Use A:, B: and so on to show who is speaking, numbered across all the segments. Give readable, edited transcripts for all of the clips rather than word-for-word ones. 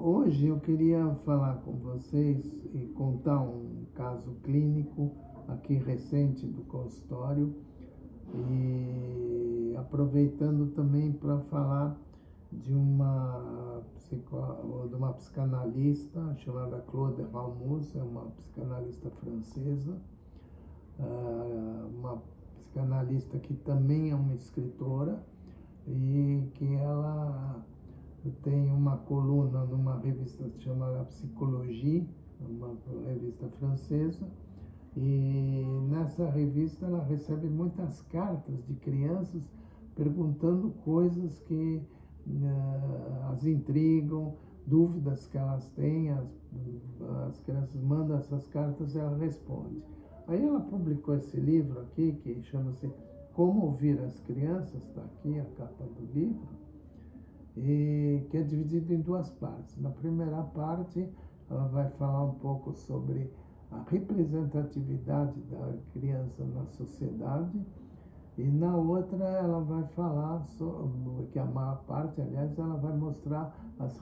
A: hoje eu queria falar com vocês e contar um caso clínico aqui recente do consultório e aproveitando também para falar de de uma psicanalista chamada Claude Ramuz, é uma psicanalista francesa, uma psicanalista que também é uma escritora e que ela tem uma coluna numa revista chamada Psychologie, uma revista francesa, e nessa revista ela recebe muitas cartas de crianças perguntando coisas que as intrigam, dúvidas que elas têm, as crianças mandam essas cartas e ela responde. Aí ela publicou esse livro aqui, que chama-se Como Ouvir as Crianças, está aqui a capa do livro, e que é dividido em duas partes. Na primeira parte, ela vai falar um pouco sobre a representatividade da criança na sociedade, e na outra ela vai falar sobre, que a maior parte, aliás, ela vai mostrar as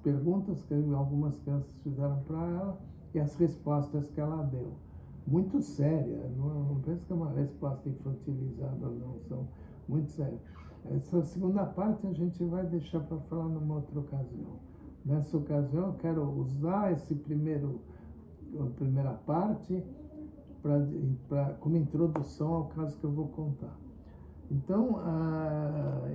A: perguntas que algumas crianças fizeram para ela e as respostas que ela deu. Muito séria, não penso que é uma resposta infantilizada, não, são muito sérias. Essa segunda parte a gente vai deixar para falar numa outra ocasião. Nessa ocasião eu quero usar a primeira parte como introdução ao caso que eu vou contar. Então,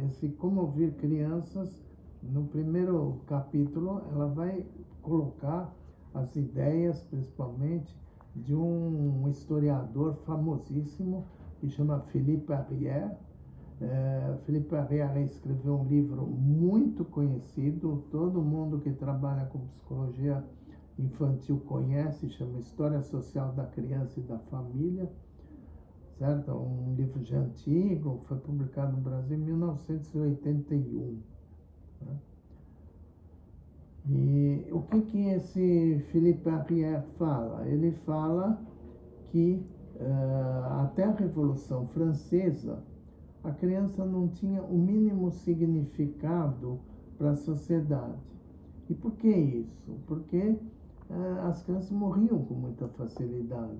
A: esse Como Ouvir Crianças, no primeiro capítulo, ela vai colocar as ideias, principalmente, de um historiador famosíssimo que chama Philippe Arrière. Philippe Arrière escreveu um livro muito conhecido, todo mundo que trabalha com psicologia infantil conhece, chama História Social da Criança e da Família, certo? Um livro já antigo, foi publicado no Brasil em 1981. Né? E o que esse Philippe Arrière fala? Ele fala que até a Revolução Francesa, a criança não tinha o mínimo significado para a sociedade. E por que isso? Porque as crianças morriam com muita facilidade.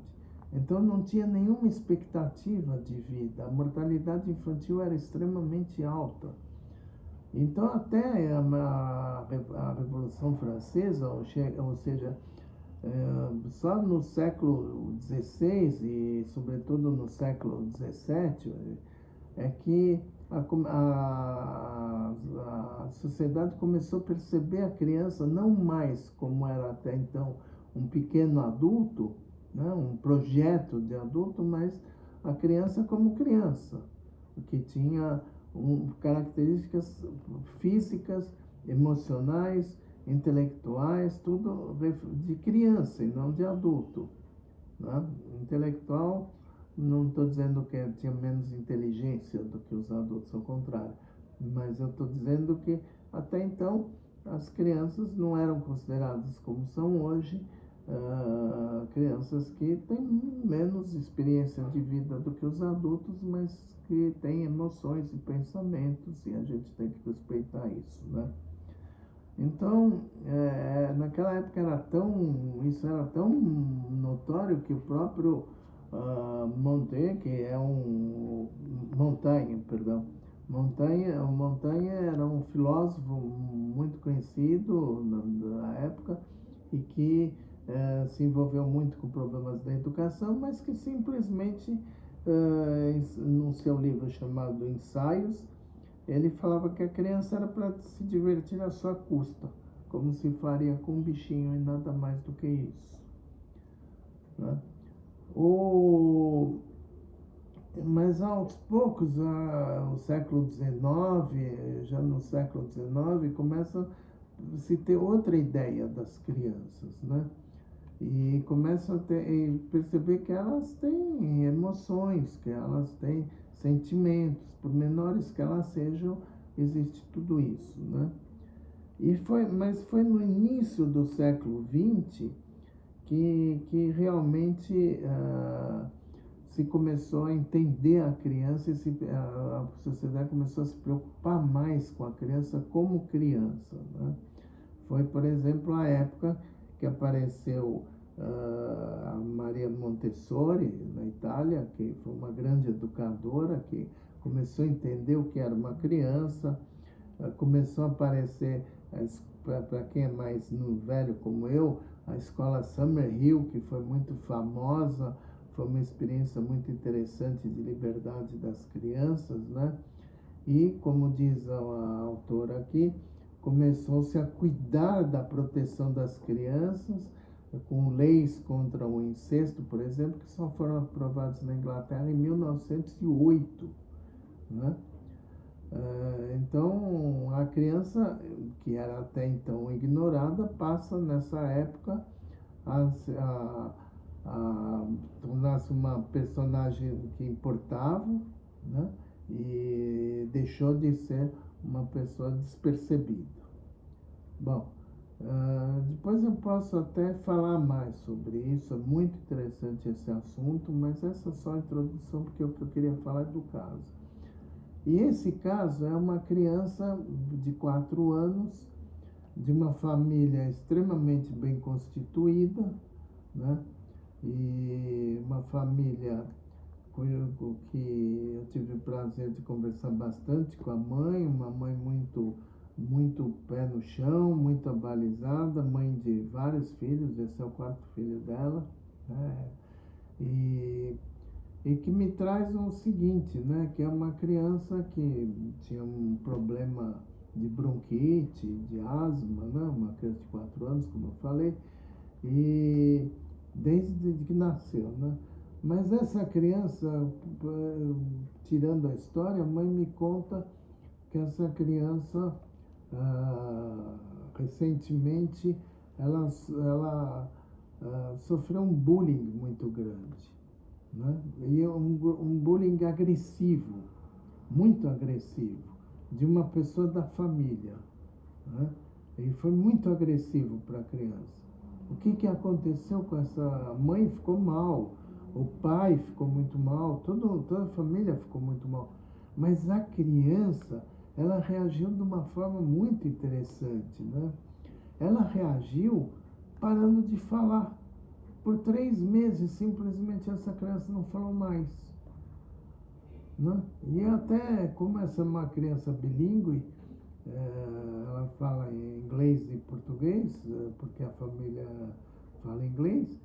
A: Então não tinha nenhuma expectativa de vida. A mortalidade infantil era extremamente alta. Então até a Revolução Francesa, ou seja, só no século XVI e sobretudo no século XVII, é que a sociedade começou a perceber a criança não mais como era até então um pequeno adulto, né, um projeto de adulto, mas a criança como criança, que tinha características físicas, emocionais, intelectuais, tudo de criança e não de adulto. Né? Intelectual, não estou dizendo que tinha menos inteligência do que os adultos, ao contrário. Mas eu estou dizendo que, até então, as crianças não eram consideradas como são hoje, crianças que têm menos experiência de vida do que os adultos, mas que têm emoções e pensamentos, e a gente tem que respeitar isso, né? Então, naquela época isso era tão notório que o próprio Montaigne, que é Montaigne era um filósofo muito conhecido na época e que se envolveu muito com problemas da educação, mas que simplesmente, no seu livro chamado Ensaios, ele falava que a criança era para se divertir à sua custa, como se faria com um bichinho e nada mais do que isso. Né? Mas aos poucos, o século XIX, já no século XIX, começa a se ter outra ideia das crianças, né? E começa a perceber que elas têm emoções, que elas têm sentimentos, por menores que elas sejam, existe tudo isso, né? Mas foi no início do século XX que realmente se começou a entender a criança e a sociedade começou a se preocupar mais com a criança como criança, né? foi, por exemplo, a época que apareceu a Maria Montessori, na Itália, que foi uma grande educadora, que começou a entender o que era uma criança, começou a aparecer, para quem é mais velho como eu, a escola Summerhill, que foi muito famosa, foi uma experiência muito interessante de liberdade das crianças, né? E, como diz a autora aqui, começou-se a cuidar da proteção das crianças, com leis contra o incesto, por exemplo, que só foram aprovadas na Inglaterra em 1908, né? Então, a criança, que era até então ignorada, passa nessa época a tornar-se uma personagem que importava, né? E deixou de ser uma pessoa despercebida. Bom, depois eu posso até falar mais sobre isso, é muito interessante esse assunto, mas essa é só a introdução, porque o que eu queria falar é do caso. E esse caso é uma criança de 4 anos, de uma família extremamente bem constituída, né? E uma família que eu tive o prazer de conversar bastante com a mãe, uma mãe muito pé no chão, muito abalizada, mãe de vários filhos, esse é o 4º filho dela, né? E que me traz o seguinte, né? Que é uma criança que tinha um problema de bronquite, de asma, né? Uma criança de 4 anos, como eu falei, e desde que nasceu, né? Mas essa criança, tirando a história, a mãe me conta que essa criança, recentemente, ela sofreu um bullying muito grande, né? E um bullying agressivo, muito agressivo, de uma pessoa da família, né? E foi muito agressivo para a criança. O que aconteceu com essa mãe? Ficou mal, o pai ficou muito mal, toda a família ficou muito mal. Mas a criança, ela reagiu de uma forma muito interessante, né? Ela reagiu parando de falar. Por 3 meses, simplesmente, essa criança não falou mais, né? E até, como essa é uma criança bilíngue, ela fala em inglês e português, porque a família fala inglês,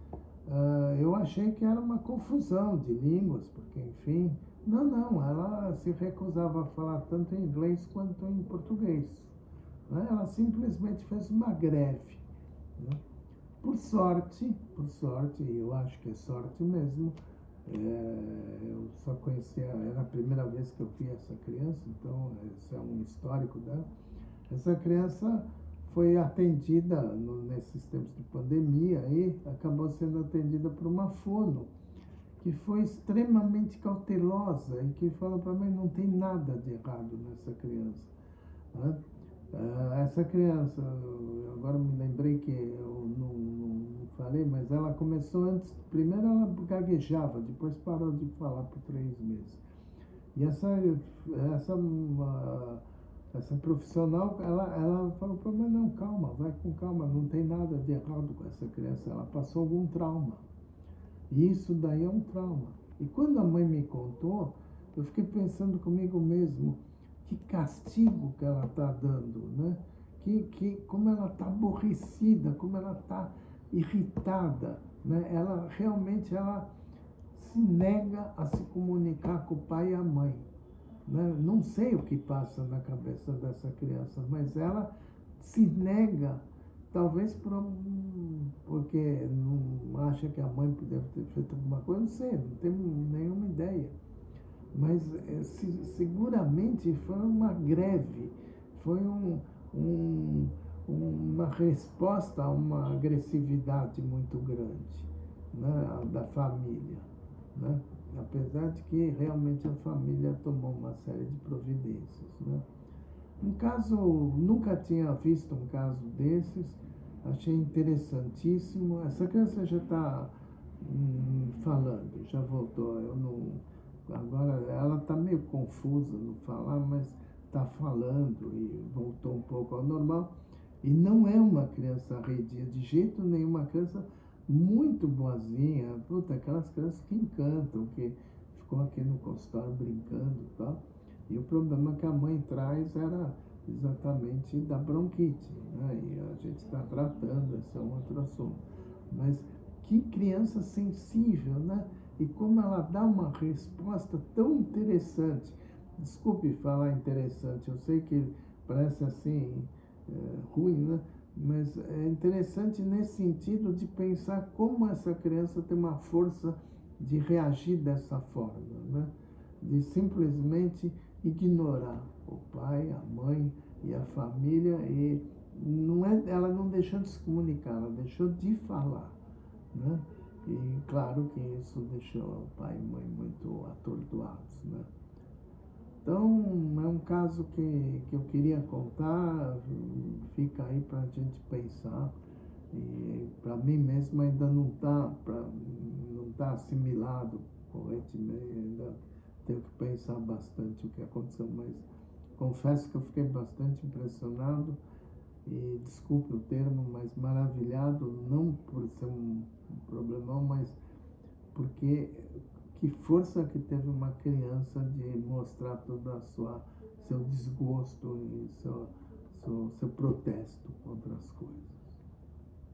A: eu achei que era uma confusão de línguas, porque, enfim... Não, ela se recusava a falar tanto em inglês quanto em português, né? Ela simplesmente fez uma greve, né? Por sorte, e eu acho que é sorte mesmo, eu só conhecia, era a primeira vez que eu vi essa criança, então esse é um histórico dela. Essa criança foi atendida nesses tempos de pandemia e acabou sendo atendida por uma fono, que foi extremamente cautelosa e que falou para mim, não tem nada de errado nessa criança, né? Essa criança, agora me lembrei que eu não falei, mas ela começou antes, primeiro ela gaguejava, depois parou de falar por 3 meses. E essa profissional, ela falou para mim, não, calma, vai com calma, não tem nada de errado com essa criança, ela passou algum trauma. E isso daí é um trauma. E quando a mãe me contou, eu fiquei pensando comigo mesmo, que castigo que ela está dando, né? Como ela está aborrecida, como ela está irritada, né? Ela realmente se nega a se comunicar com o pai e a mãe, né? Não sei o que passa na cabeça dessa criança, mas ela se nega, talvez porque não acha que a mãe deve ter feito alguma coisa, não sei, não tenho nenhuma ideia. Mas seguramente foi uma greve, foi uma resposta a uma agressividade muito grande, né, da família, né? Apesar de que realmente a família tomou uma série de providências, né? Um caso, nunca tinha visto um caso desses, achei interessantíssimo. Essa criança já está falando, já voltou. Eu não, agora ela está meio confusa no falar, mas está falando e voltou um pouco ao normal. E não é uma criança arredia, de jeito nenhum, uma criança muito boazinha, puta, aquelas crianças que encantam, que ficou aqui no consultório brincando e tal. E o problema que a mãe traz era exatamente da bronquite, né? E a gente está tratando, esse é um outro assunto. Mas que criança sensível, né? E como ela dá uma resposta tão interessante. Desculpe falar interessante, eu sei que parece assim ruim, né? Mas é interessante nesse sentido de pensar como essa criança tem uma força de reagir dessa forma, né? De simplesmente ignorar o pai, a mãe e a família e não é, ela não deixou de se comunicar, ela deixou de falar, né? E claro que isso deixou o pai e mãe muito atordoados, né? Então, é um caso que eu queria contar, fica aí para a gente pensar. E para mim mesmo ainda não tá assimilado corretamente, ainda tenho que pensar bastante o que aconteceu, mas confesso que eu fiquei bastante impressionado e, desculpe o termo, mas maravilhado, não por ser um problemão, mas porque que força que teve uma criança de mostrar toda a seu desgosto e seu protesto contra as coisas.